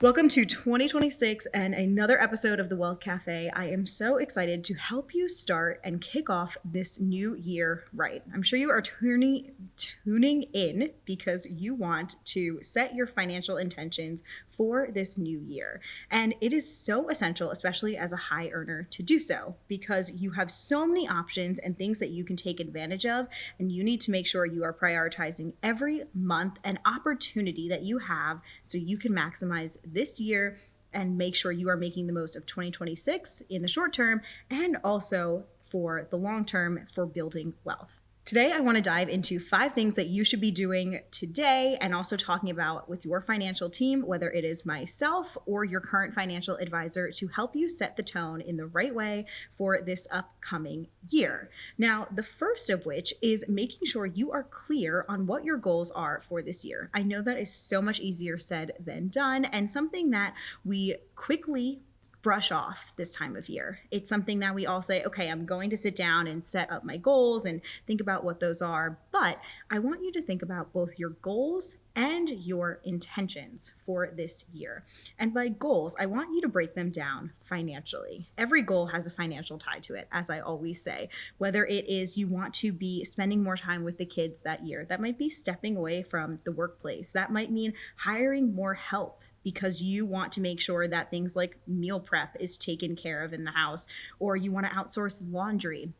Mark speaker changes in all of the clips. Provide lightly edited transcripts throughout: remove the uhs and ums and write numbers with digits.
Speaker 1: Welcome to 2026 and another episode of the Wealth Cafe. I am so excited to help you start and kick off this new year right. I'm sure you are tuning in because you want to set your financial intentions for this new year. And it is so essential, especially as a high earner, to do so because you have so many options and things that you can take advantage of. And you need to make sure you are prioritizing every month an opportunity that you have so you can maximize this year and make sure you are making the most of 2026 in the short term and also for the long term for building wealth. Today, I want to dive into 5 things that you should be doing today and also talking about with your financial team, whether it is myself or your current financial advisor, to help you set the tone in the right way for this upcoming year. Now, the first of which is making sure you are clear on what your goals are for this year. I know that is so much easier said than done and something that we quickly brush off this time of year. It's something that we all say, okay, I'm going to sit down and set up my goals and think about what those are. But I want you to think about both your goals and your intentions for this year. And by goals, I want you to break them down financially. Every goal has a financial tie to it, as I always say, whether it is you want to be spending more time with the kids that year, that might be stepping away from the workplace, that might mean hiring more help because you want to make sure that things like meal prep is taken care of in the house, or you want to outsource laundry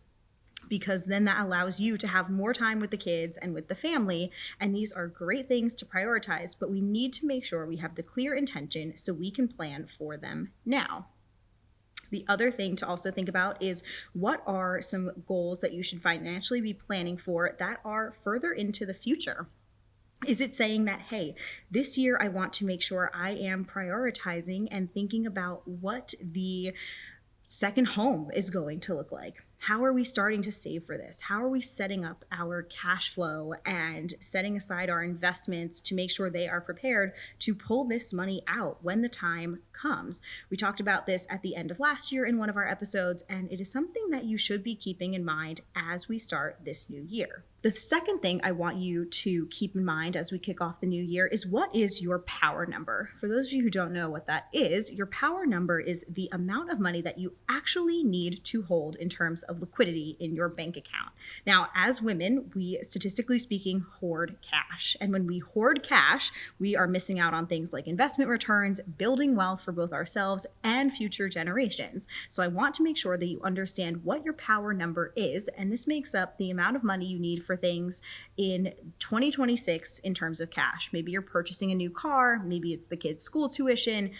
Speaker 1: because then that allows you to have more time with the kids and with the family. And these are great things to prioritize, but we need to make sure we have the clear intention so we can plan for them now. The other thing to also think about is what are some goals that you should financially be planning for that are further into the future? Is it saying that, hey, this year I want to make sure I am prioritizing and thinking about what the second home is going to look like? How are we starting to save for this? How are we setting up our cash flow and setting aside our investments to make sure they are prepared to pull this money out when the time comes? We talked about this at the end of last year in one of our episodes, and it is something that you should be keeping in mind as we start this new year. The second thing I want you to keep in mind as we kick off the new year is what is your power number? For those of you who don't know what that is, your power number is the amount of money that you actually need to hold in terms of liquidity in your bank account. Now, as women, we statistically speaking hoard cash. And when we hoard cash, we are missing out on things like investment returns, building wealth for both ourselves and future generations. So I want to make sure that you understand what your power number is, and this makes up the amount of money you need for things in 2026 in terms of cash. Maybe you're purchasing a new car, maybe it's the kids' school tuition,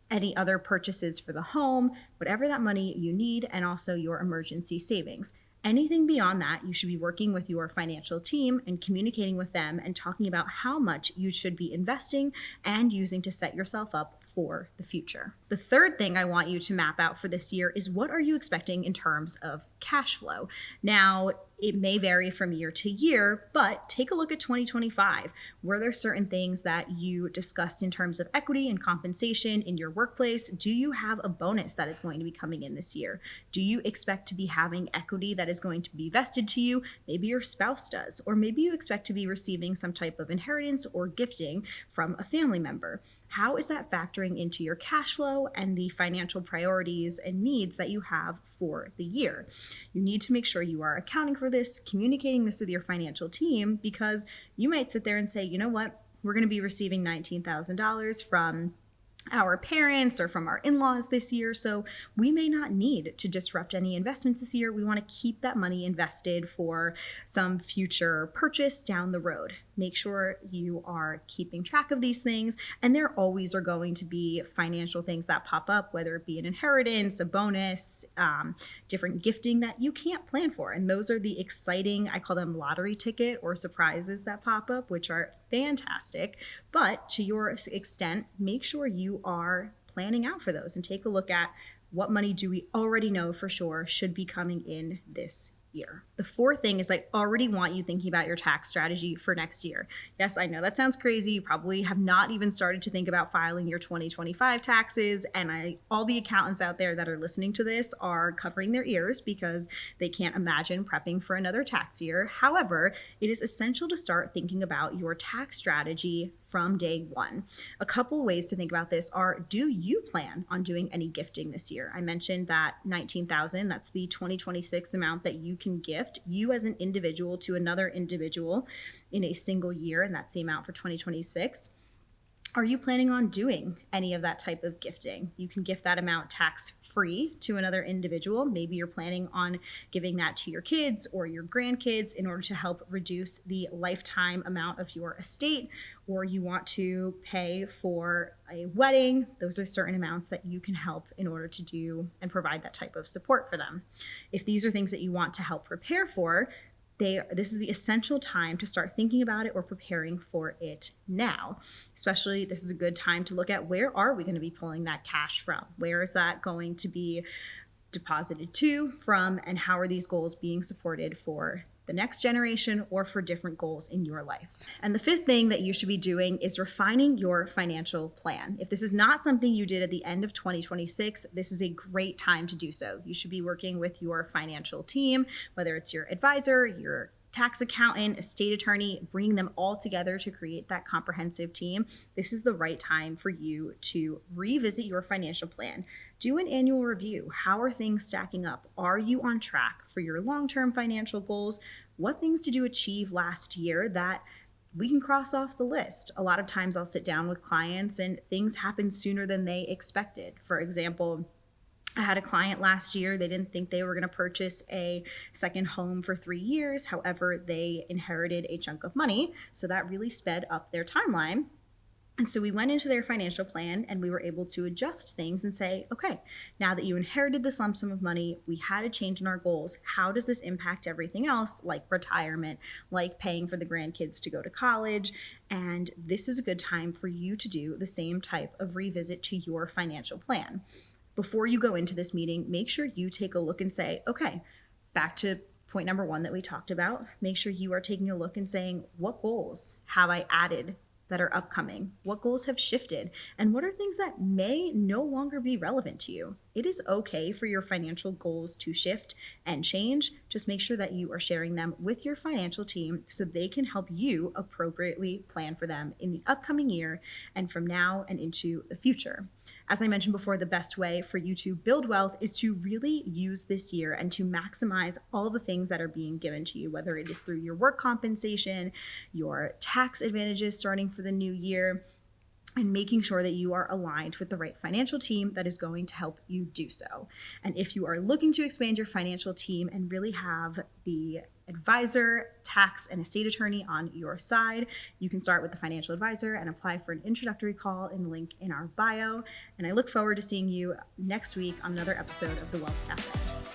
Speaker 1: any other purchases for the home, whatever that money you need, and also your emergency savings. Anything beyond that, you should be working with your financial team and communicating with them and talking about how much you should be investing and using to set yourself up for the future. The third thing I want you to map out for this year is what are you expecting in terms of cash flow? Now, it may vary from year to year, but take a look at 2025. Were there certain things that you discussed in terms of equity and compensation in your workplace? Do you have a bonus that is going to be coming in this year? Do you expect to be having equity that is going to be vested to you? Maybe your spouse does, or maybe you expect to be receiving some type of inheritance or gifting from a family member. How is that factoring into your cash flow and the financial priorities and needs that you have for the year? You need to make sure you are accounting for this, communicating this with your financial team, because you might sit there and say, you know what, we're going to be receiving $19,000 from our parents or from our in-laws this year, so we may not need to disrupt any investments this year. We want to keep that money invested for some future purchase down the road. Make sure you are keeping track of these things, and there always are going to be financial things that pop up, whether it be an inheritance, a bonus, different gifting that you can't plan for, and those are the exciting, I call them lottery ticket or surprises that pop up, which are fantastic. But to your extent, make sure you are planning out for those and take a look at what money do we already know for sure should be coming in this year. The fourth thing is I already want you thinking about your tax strategy for next year. Yes, I know that sounds crazy. You probably have not even started to think about filing your 2025 taxes. And all the accountants out there that are listening to this are covering their ears because they can't imagine prepping for another tax year. However, it is essential to start thinking about your tax strategy from day one. A couple ways to think about this are, do you plan on doing any gifting this year? I mentioned that $19,000, that's the 2026 amount that you can gift, you as an individual to another individual in a single year, and that's the amount for 2026. Are you planning on doing any of that type of gifting? You can gift that amount tax-free to another individual. Maybe you're planning on giving that to your kids or your grandkids in order to help reduce the lifetime amount of your estate, or you want to pay for a wedding. Those are certain amounts that you can help in order to do and provide that type of support for them. If these are things that you want to help prepare for, this is the essential time to start thinking about it or preparing for it now. Especially, this is a good time to look at, where are we going to be pulling that cash from? Where is that going to be deposited to, from, and how are these goals being supported for the next generation or for different goals in your life? And the fifth thing that you should be doing is refining your financial plan. If this is not something you did at the end of 2026, this is a great time to do so. You should be working with your financial team, whether it's your advisor, your tax accountant, estate attorney, bringing them all together to create that comprehensive team. This is the right time for you to revisit your financial plan. Do an annual review. How are things stacking up? Are you on track for your long-term financial goals? What things did you achieve last year that we can cross off the list? A lot of times I'll sit down with clients and things happen sooner than they expected. For example, I had a client last year, they didn't think they were going to purchase a second home for 3 years. However, they inherited a chunk of money. So that really sped up their timeline. And so we went into their financial plan and we were able to adjust things and say, okay, now that you inherited this lump sum of money, we had a change in our goals. How does this impact everything else, like retirement, like paying for the grandkids to go to college? And this is a good time for you to do the same type of revisit to your financial plan. Before you go into this meeting, make sure you take a look and say, okay, back to point number one that we talked about, make sure you are taking a look and saying, what goals have I added that are upcoming? What goals have shifted? And what are things that may no longer be relevant to you? It is okay for your financial goals to shift and change. Just make sure that you are sharing them with your financial team so they can help you appropriately plan for them in the upcoming year and from now and into the future. As I mentioned before, the best way for you to build wealth is to really use this year and to maximize all the things that are being given to you, whether it is through your work compensation, your tax advantages starting for the new year, and making sure that you are aligned with the right financial team that is going to help you do so. And if you are looking to expand your financial team and really have the advisor, tax, and estate attorney on your side, you can start with the financial advisor and apply for an introductory call in the link in our bio. And I look forward to seeing you next week on another episode of The Wealth Cafe.